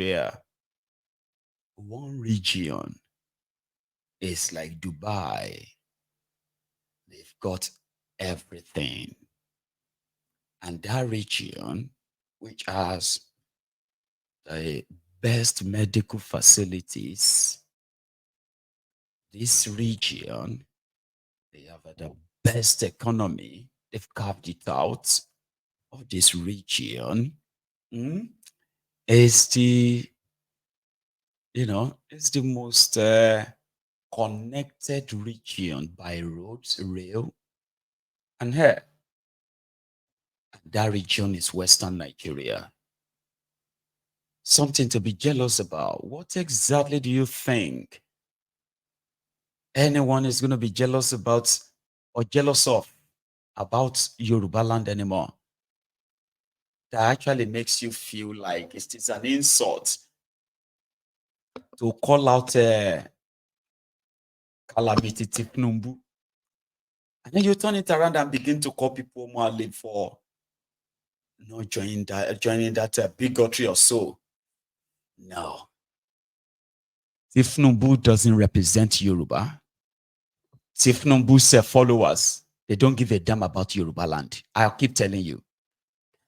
Nigeria, one region is like Dubai. They've got everything. And that region, which has the best medical facilities, this region, they have the best economy. They've carved it out of this region. Is the, it's the most connected region by roads, rail, and air. That region is Western Nigeria. Something to be jealous about. What exactly do you think anyone is going to be jealous about or jealous of about Yoruba land anymore? That actually makes you feel like it is an insult to call out calamity Tinubu. And then you turn it around and begin to call people more live for joining that bigotry or so. No. Tinubu doesn't represent Yoruba. Tinubu's followers, they don't give a damn about Yoruba land. I'll keep telling you.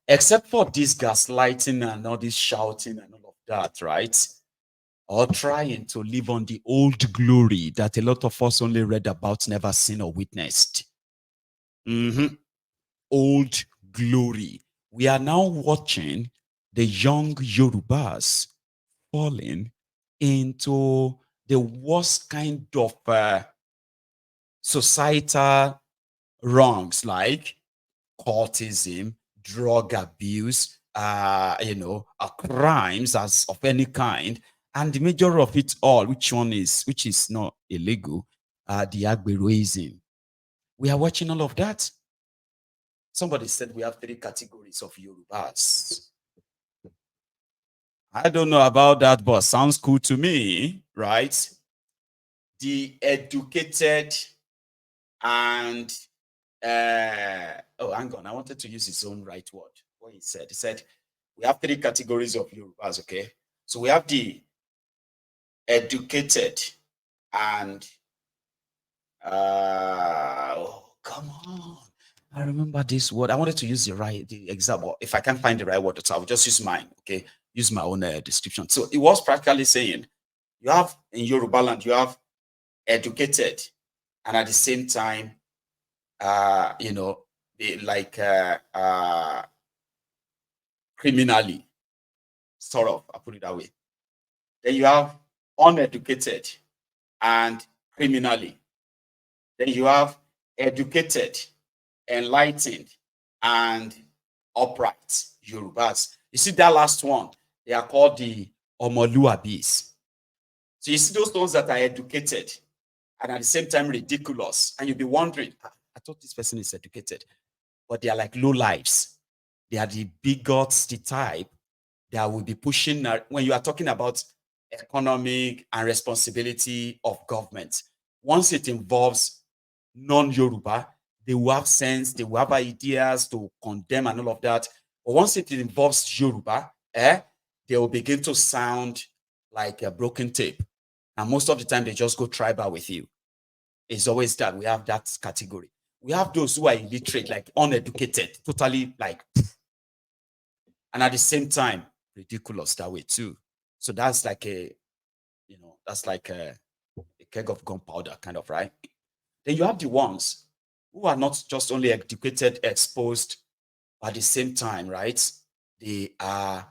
Except for this gaslighting and all this shouting and all of that, right? Or trying to live on the old glory that a lot of us only read about, never seen or witnessed. Old glory. We are now watching the young Yorubas falling into the worst kind of societal wrongs like cultism, drug abuse, crimes as of any kind, and the major of it all, which is not illegal, the agberoism. We are watching all of that. Somebody said we have 3 categories of Yorubas. I don't know about that, but sounds cool to me, right? The educated and hang on. I wanted to use his own right word. What he said, we have 3 categories of Yorubas, okay? So we have the educated and come on. I remember this word. I wanted to use the example. If I can't find the right word, so I'll just use mine, okay? Use my own description. So it was practically saying, you have in Yoruba land, you have educated, and at the same time, criminally, sort of, I put it that way. Then you have uneducated and criminally. Then you have educated, enlightened, and upright Yorubas. You see that last one, they are called the Omoluabis. So you see those ones that are educated and at the same time ridiculous. And you'll be wondering, I thought this person is educated, but they are like low lives. They are the bigots, the type that will be pushing when you are talking about economic and responsibility of government. Once it involves non-Yoruba, they will have sense, they will have ideas to condemn and all of that. But once it involves Yoruba, they will begin to sound like a broken tape. And most of the time, they just go tribal with you. It's always that. We have that category. We have those who are illiterate, like uneducated, totally like, and at the same time, ridiculous that way too. So that's like a keg of gunpowder, kind of, right? Then you have the ones who are not just only educated, exposed, but at the same time, right? They are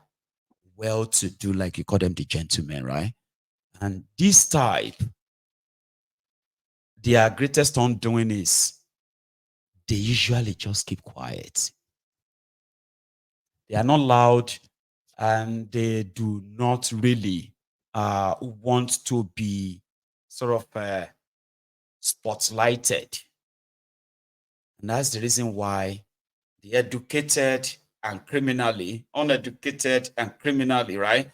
well-to-do, like you call them the gentlemen, right? And this type, their greatest undoing is they usually just keep quiet. They are not loud and they do not really want to be sort of spotlighted. And that's the reason why the educated and criminally, uneducated and criminally, right,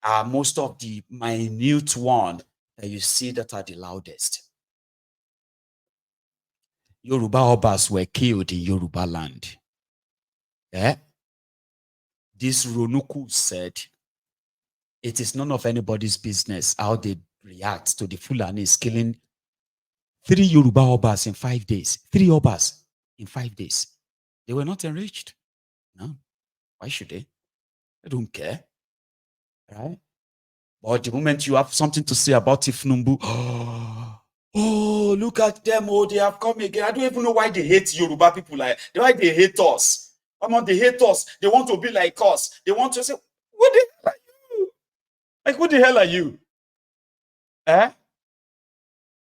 are most of the minute one that you see that are the loudest. Yoruba Obas were killed in Yoruba land. This Ronuku said, It is none of anybody's business how they react to the Fulanis killing 3 Yoruba Obas in 5 days. 3 Obas in 5 days. They were not enriched. No. Why should they? They don't care. Right? But the moment you have something to say about Tifnumbu, oh, look at them. Oh, they have come again. I don't even know why they hate Yoruba people. Like, why they hate us. Come on, they hate us. They want to be like us. They want to say, what the hell are you? Like, who the hell are you? Eh?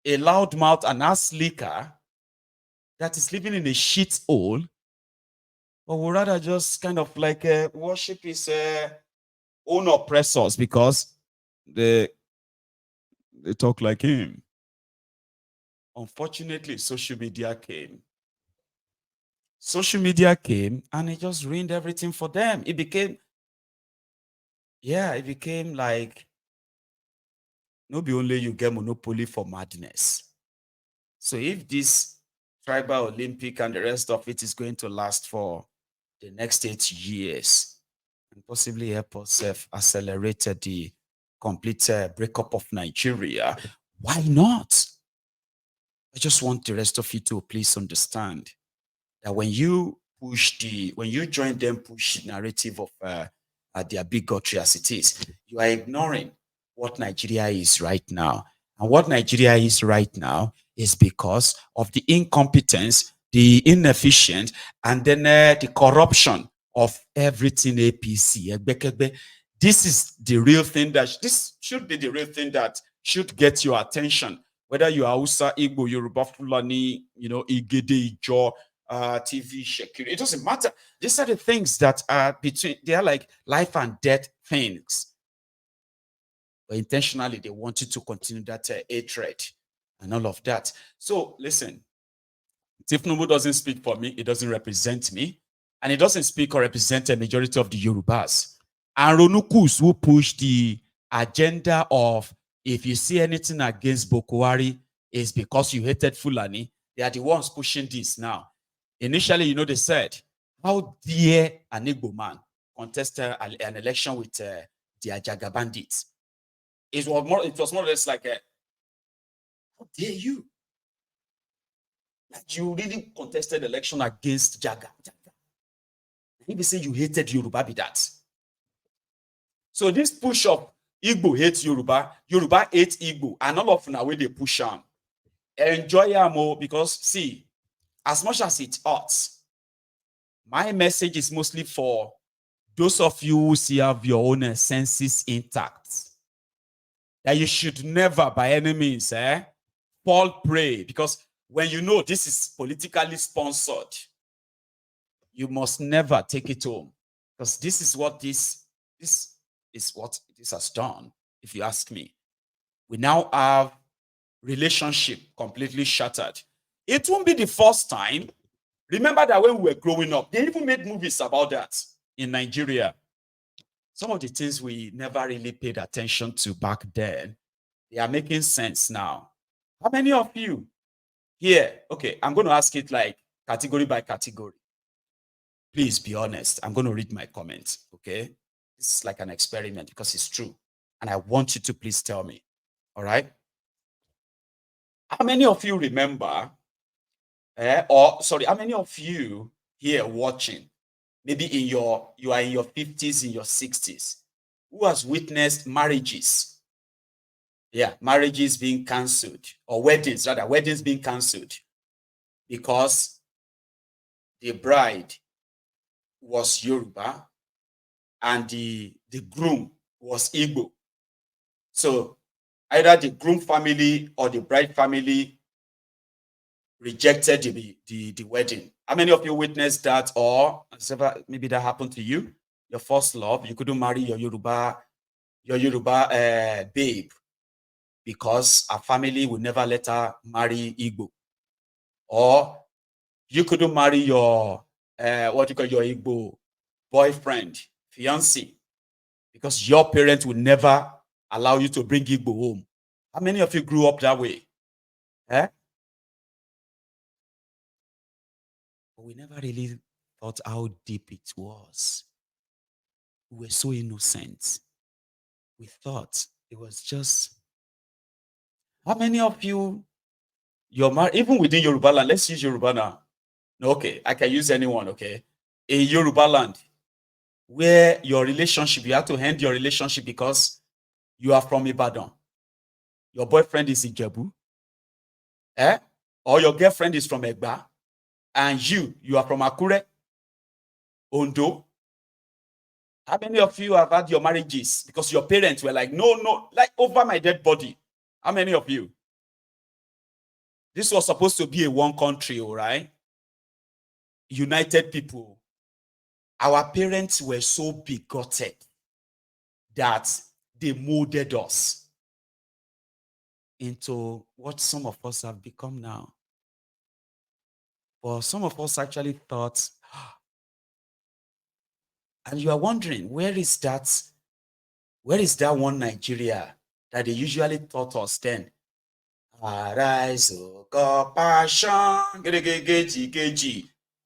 A loudmouth and ass licker that is living in a shit hole, or would rather just kind of like worship his own oppressors because they talk like him. Unfortunately, social media came. Social media came and it just ruined everything for them. It became like no be only you get monopoly for madness. So if this tribal Olympic and the rest of it is going to last for the next 8 years and possibly help us accelerate the complete breakup of Nigeria, why not? I just want the rest of you to please understand that when you join them push narrative of their bigotry as it is, you are ignoring what Nigeria is right now. And what Nigeria is right now is because of the incompetence, the inefficient, and then the corruption of everything APC. This is the real thing this should be the real thing that should get your attention. Whether you are Hausa, Igbo, Yoruba, Fulani, Igede, Ijo, TV, Shekiri, it doesn't matter. These are the things that are they are like life and death things. But intentionally, they wanted to continue that hatred and all of that. So listen, Tinubu doesn't speak for me. It doesn't represent me. And it doesn't speak or represent a majority of the Yorubas. And Ronukus who push the agenda of if you see anything against Boko Haram is because you hated Fulani. They are the ones pushing this now. Initially, they said, how dare an Igbo man contest an election with the Ajaga bandits? It was more or less like, how dare you? Like you really contested election against Jaga. If you say you hated Yoruba, be that. So this push of Igbo hates Yoruba, Yoruba hates Igbo, and all of them where they push on. Enjoy them because see, as much as it hurts, my message is mostly for those of you who still have your own senses intact. That you should never, by any means, fall prey, because when you know this is politically sponsored, you must never take it home, because this is what this is what this has done. If you ask me, we now have relationship completely shattered. It won't be the first time. Remember that when we were growing up, they even made movies about that in Nigeria. Some of the things we never really paid attention to back then, they are making sense now. How many of you here? Okay, I'm going to ask it like category by category. Please be honest. I'm going to read my comments. Okay. This is like an experiment because it's true. And I want you to please tell me. All right. How many of you remember, how many of you here watching, maybe you are in your 50s, in your 60s, who has witnessed marriages? Yeah, marriages being cancelled, or weddings being cancelled because the bride was Yoruba and the groom was Igbo. So either the groom family or the bride family rejected the wedding. How many of you witnessed that, or maybe that happened to you? Your first love, you couldn't marry your Yoruba babe because her family would never let her marry Igbo, or you couldn't marry your your Igbo boyfriend, fiance, because your parents would never allow you to bring Igbo home. How many of you grew up that way? Eh? But we never really thought how deep it was. We were so innocent. we thought it was just, how many of you, you're married, even within Yoruba land, let's use Yoruba now. No, okay, I can use anyone, okay? In Yoruba land, where your relationship, you have to end your relationship because you are from Ibadan. Your boyfriend is Ijebu, or your girlfriend is from Egba, and you are from Akure, Ondo. How many of you have had your marriages because your parents were like, no, like over my dead body? How many of you? This was supposed to be a one country, all right? United people. Our parents were so bigoted that they molded us into what some of us have become now. But some of us actually thought, and you are wondering, where is that one Nigeria that they usually taught us then? Arise, oh God, passion,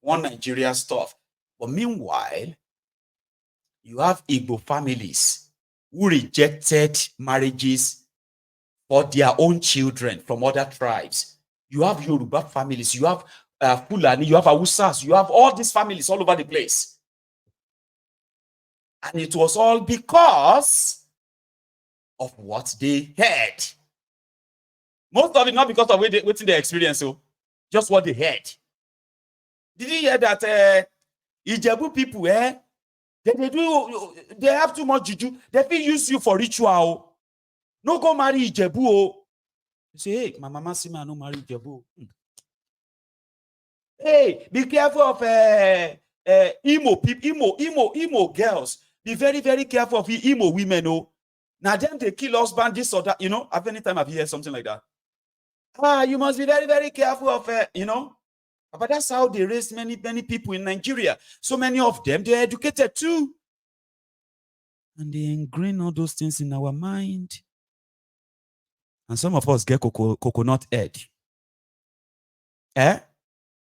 one Nigeria stuff. But meanwhile, you have Igbo families who rejected marriages for their own children from other tribes. You have Yoruba families, you have Fulani, you have Awusas, you have all these families all over the place. And it was all because of what they heard. Most of it not because of what they experienced, so just what they heard. Did you hear that Ijebu people, they have too much juju. They will use you for ritual. No go marry Ijebu. You say, hey, my mama see me, I no marry Ijebu. Hey, be careful of emo girls. Be very, very careful of emo women. Oh, now them they kill husband, this or that. You know, have any time have you heard something like that? You must be very, very careful of But that's how they raise many people in Nigeria. So many of them, they're educated too. And they ingrain all those things in our mind. And some of us get coconut head.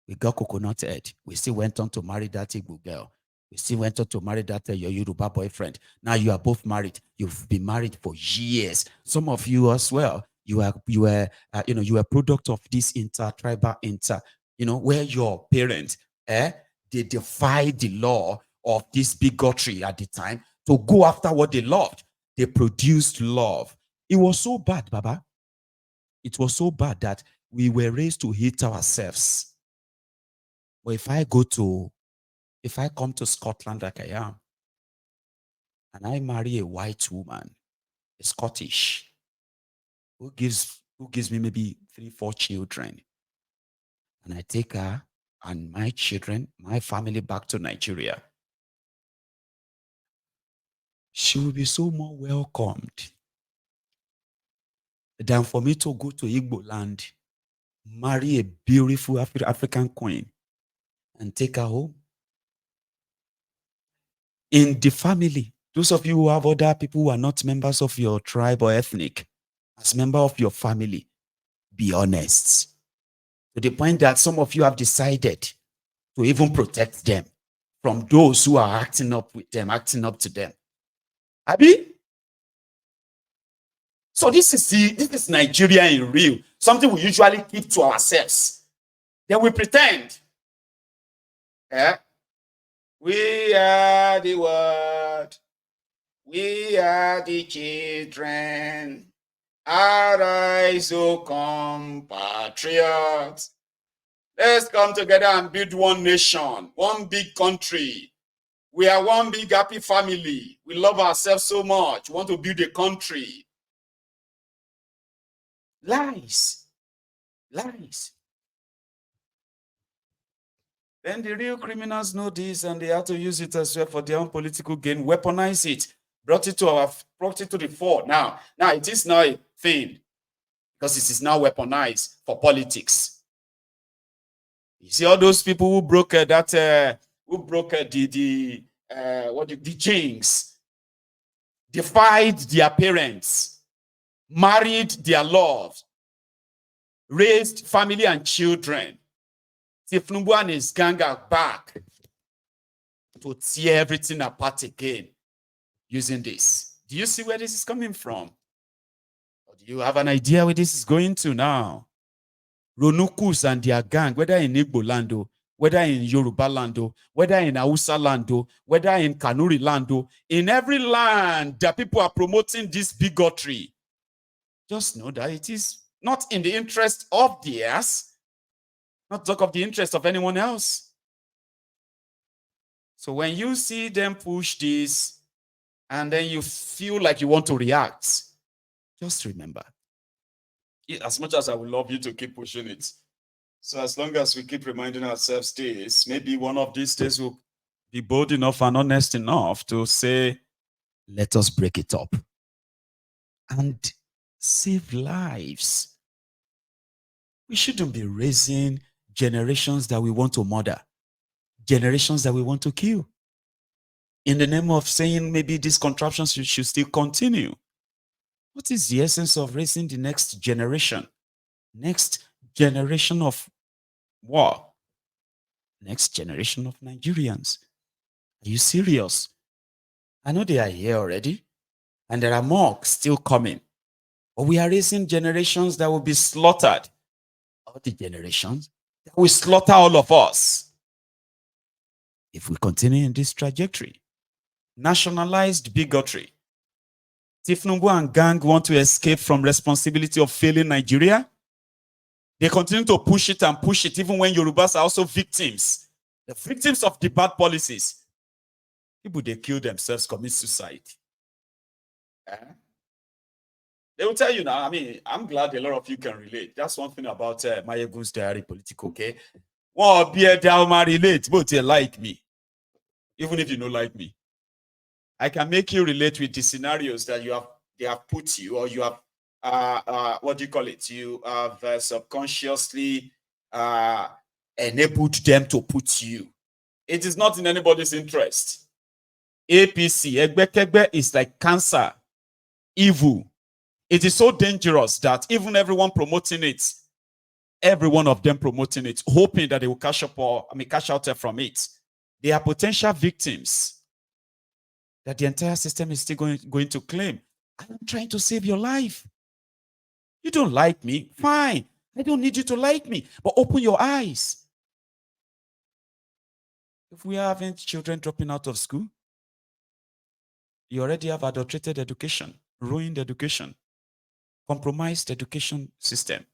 We got coconut head. We still went on to marry that Igbo girl. We still went on to marry that your Yoruba boyfriend. Now you are both married. You've been married for years. Some of you as well. You were a product of this intertribal where your parents, they defied the law of this bigotry at the time to go after what they loved. They produced love. It was so bad, Baba. It was so bad that we were raised to hate ourselves. But if I come to Scotland like I am, and I marry a white woman, a Scottish, who gives me maybe 3-4 children, and I take her and my children, my family back to Nigeria, she will be so more welcomed than for me to go to Igbo land, marry a beautiful African queen, and take her home. In the family, those of you who have other people who are not members of your tribe or ethnic, as member of your family, be honest. To the point that some of you have decided to even protect them from those who are acting up to them. Abi? So this is Nigeria in real. Something we usually keep to ourselves. Then we pretend. We are the world. We are the children. Arise, O compatriots. Let's come together and build one nation, one big country. We are one big happy family. We love ourselves so much. We want to build a country. Lies. Then the real criminals know this and they have to use it as well for their own political gain, weaponize it, brought it to the fore. Now it is now a thing because it is now weaponized for politics. You see all those people who broke the jinx, defied their parents, married their loves, raised family and children. Tinubu and his gang are back to tear everything apart again using this Do you see where this is coming from? Or do you have an idea where this is going to now? Ronukus and their gang, whether in Igbo land, whether in Yoruba land, whether in Hausa land, whether in Kanuri land, in every land that people are promoting this bigotry, just know that it is not in the interest of theirs, not talk of the interest of anyone else. So when you see them push this and then you feel like you want to react, just remember, as much as I would love you to keep pushing it, so as long as we keep reminding ourselves this, maybe one of these days we'll be bold enough and honest enough to say, let us break it up and save lives. We shouldn't be raising generations that we want to murder, generations that we want to kill, in the name of saying maybe these contraptions should still continue. What is the essence of raising the next generation? Next generation of what? Next generation of Nigerians. Are you serious? I know they are here already, and there are more still coming. But we are raising generations that will be slaughtered. All the generations that will slaughter all of us if we continue in this trajectory. Nationalized bigotry. Tinubu and gang want to escape from responsibility of failing Nigeria. They continue to push it and push it, even when Yorubas are also victims. The victims of the bad policies. People, they kill themselves, commit suicide. They will tell you now, I mean, I'm glad a lot of you can relate. That's one thing about Mayegun's diary political, okay? Well, be a down relate, but you like me. Even if you don't like me. I can make you relate with the scenarios that they have put you, or you have what do you call it? You have subconsciously enabled them to put you. It is not in anybody's interest. APC, Egbekegbe, is like cancer, evil. It is so dangerous that even everyone promoting it, every one of them promoting it, hoping that they will cash out from it. They are potential victims that the entire system is still going to claim. I'm trying to save your life. You don't like me? Fine. I don't need you to like me. But open your eyes. If we are having children dropping out of school, you already have adulterated education, ruined education, compromised education system.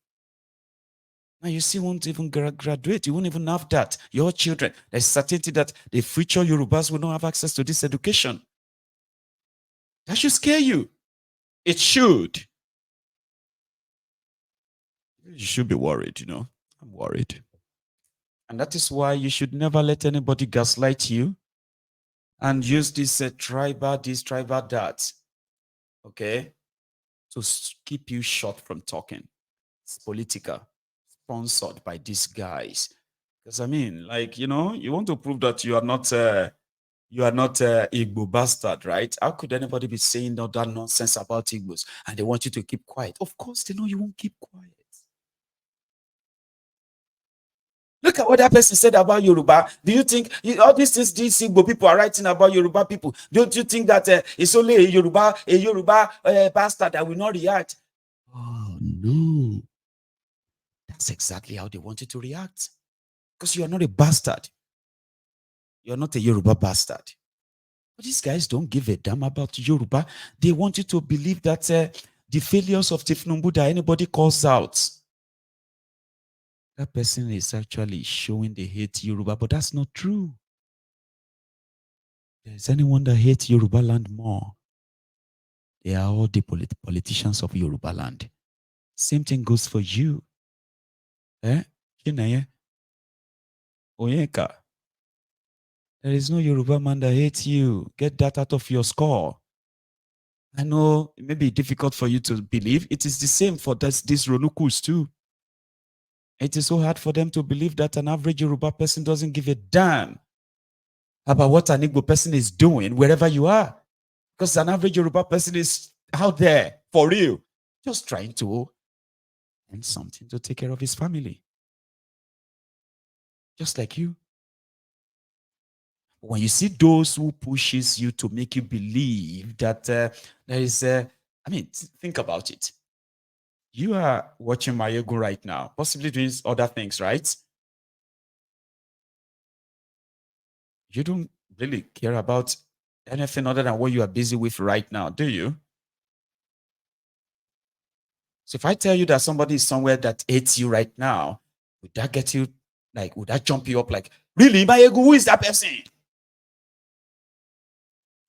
Now you see, won't even graduate. You won't even have that. Your children, there's certainty that the future Yorubas will not have access to this education. That should scare you. It should. You should be worried, you know. I'm worried. And that is why you should never let anybody gaslight you and use this tribal that, okay, to keep you short from talking. It's political, sponsored by these guys. Because I mean, like, you know, you want to prove that you are not Igbo bastard, right? How could anybody be saying all that nonsense about Igbos and they want you to keep quiet? Of course, they know you won't keep quiet. Look at what that person said about Yoruba. Do you think all these things these Igbo people are writing about Yoruba people? Don't you think that it's only a Yoruba bastard that will not react? Oh, no. That's exactly how they want you to react. Because you are not a bastard. You're not a Yoruba bastard. But these guys don't give a damn about Yoruba. They want you to believe that the failures of Tinubu that anybody calls out, that person is actually showing they hate Yoruba, but that's not true. There's anyone that hates Yoruba land more? They are all the politicians of Yoruba land. Same thing goes for you. Oyeka. There is no Yoruba man that hates you. Get that out of your score. I know it may be difficult for you to believe. It is the same for these Ronukus too. It is so hard for them to believe that an average Yoruba person doesn't give a damn about what an Igbo person is doing wherever you are. Because an average Yoruba person is out there for real, just trying to earn something to take care of his family. Just like you. When you see those who pushes you to make you believe that there is, think about it. You are watching Mayego right now, possibly doing other things, right? You don't really care about anything other than what you are busy with right now, do you? So if I tell you that somebody is somewhere that hates you right now, would that get you, like, would that jump you up like, really, Mayego, who is that person?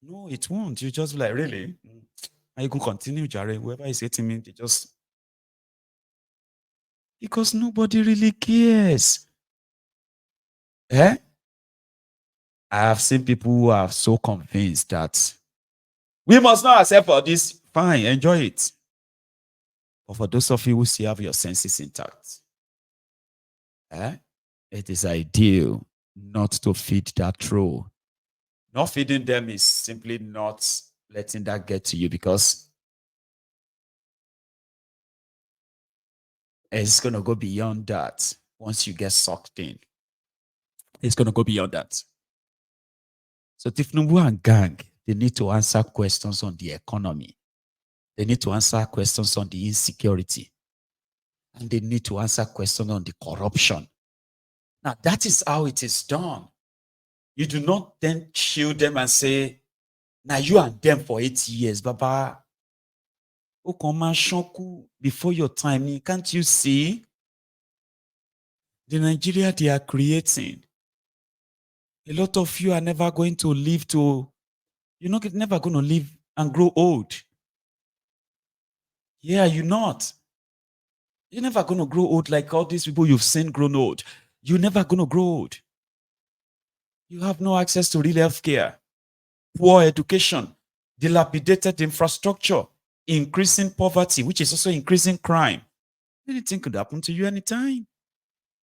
No, it won't. You just be like, really? And you can continue, Jare. Whoever is hating me, they just, because nobody really cares. Eh? I have seen people who are so convinced that we must not accept for this. Fine, enjoy it. But for those of you who still have your senses intact, it is ideal not to feed that troll. Not feeding them is simply not letting that get to you, because it's going to go beyond that. Once you get sucked in, it's going to go beyond that. So Tinubu and gang, they need to answer questions on the economy. They need to answer questions on the insecurity. And they need to answer questions on the corruption. Now, that is how it is done. You do not then shield them and say, now you and them for 8 years, Baba. Before your time, can't you see the Nigeria they are creating? A lot of you are never going to live to, you're not never going to live and grow old. Yeah, you're not. You're never going to grow old like all these people you've seen grown old. You're never going to grow old. You have no access to real health care, poor education, dilapidated infrastructure, increasing poverty, which is also increasing crime. Anything could happen to you anytime.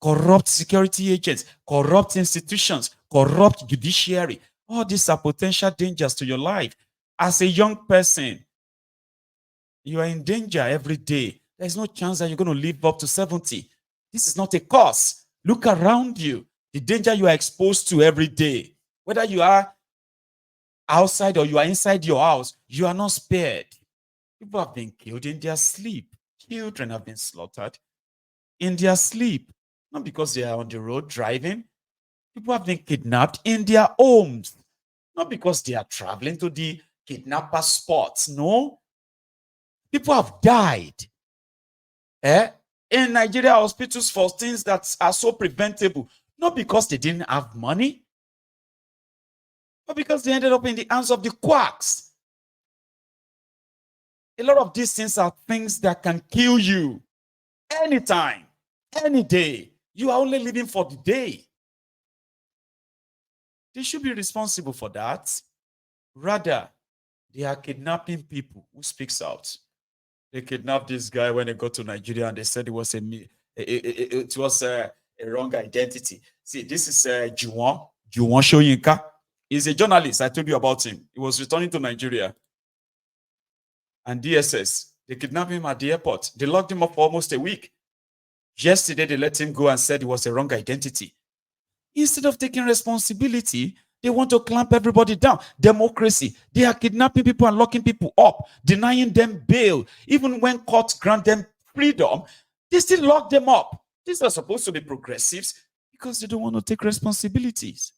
Corrupt security agents, corrupt institutions, corrupt judiciary. All these are potential dangers to your life. As a young person, you are in danger every day. There's no chance that you're going to live up to 70. This is not a curse. Look around you. The danger you are exposed to every day, whether you are outside or you are inside your house, you are not spared. People have been killed in their sleep. Children have been slaughtered in their sleep, not because they are on the road driving. People have been kidnapped in their homes, not because they are traveling to the kidnapper spots. No, people have died in Nigeria hospitals for things that are so preventable, not because they didn't have money, but because they ended up in the hands of the quacks. A lot of these things are things that can kill you anytime, any day. You are only living for the day. They should be responsible for that. Rather, they are kidnapping people. Who speaks out? They kidnapped this guy when they got to Nigeria, and they said it was a wrong identity. See, this is Juwon Shoyinka. He's a journalist. I told you about him. He was returning to Nigeria. And DSS, they kidnapped him at the airport. They locked him up for almost a week. Yesterday, they let him go and said it was a wrong identity. Instead of taking responsibility, they want to clamp everybody down. Democracy. They are kidnapping people and locking people up, denying them bail. Even when courts grant them freedom, they still lock them up. These are supposed to be progressives because they don't want to take responsibilities.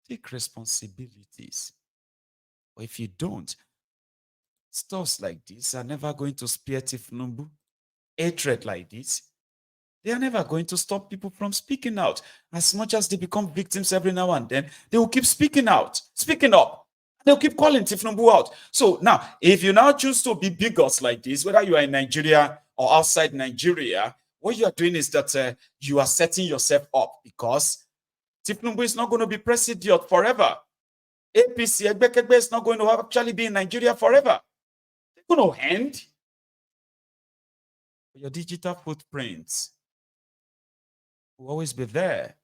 Take responsibilities. But if you don't, stuffs like this are never going to spare Tinubu. Hatred like this, they are never going to stop people from speaking out. As much as they become victims every now and then, they will keep speaking out, speaking up. They'll keep calling Tinubu out. So now, if you now choose to be bigots like this, whether you are in Nigeria or outside Nigeria, what you are doing is that you are setting yourself up, because Tinubu is not going to be president forever. APC, Egbekegbe is not going to actually be in Nigeria forever. They're going to end. Your digital footprints will always be there.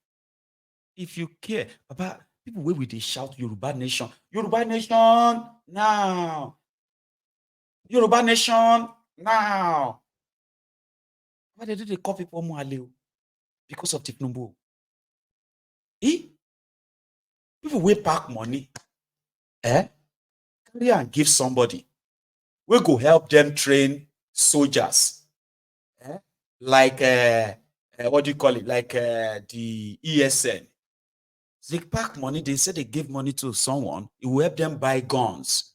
If you care about people, where will they shout Yoruba Nation? Yoruba Nation now. Yoruba Nation now. Why did they call people Mualeo? Because of Tinubu. People will pack money, carry and give somebody. We go help them train soldiers, like what do you call it? Like the ESN. They pack money. They said they give money to someone. It will help them buy guns.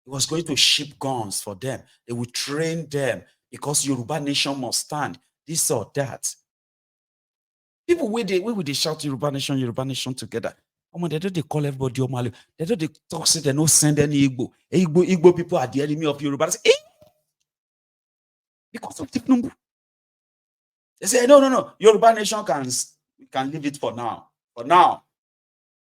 It was going to ship guns for them. They would train them because Yoruba nation must stand. This or that. People where they shout Yoruba nation together. They don't call everybody Omali. They don't talk, say they don't send any Igbo. Igbo people are the enemy of Yoruba. Say, because of Tinubu. They say, no. Yoruba nation can leave it for now. For now,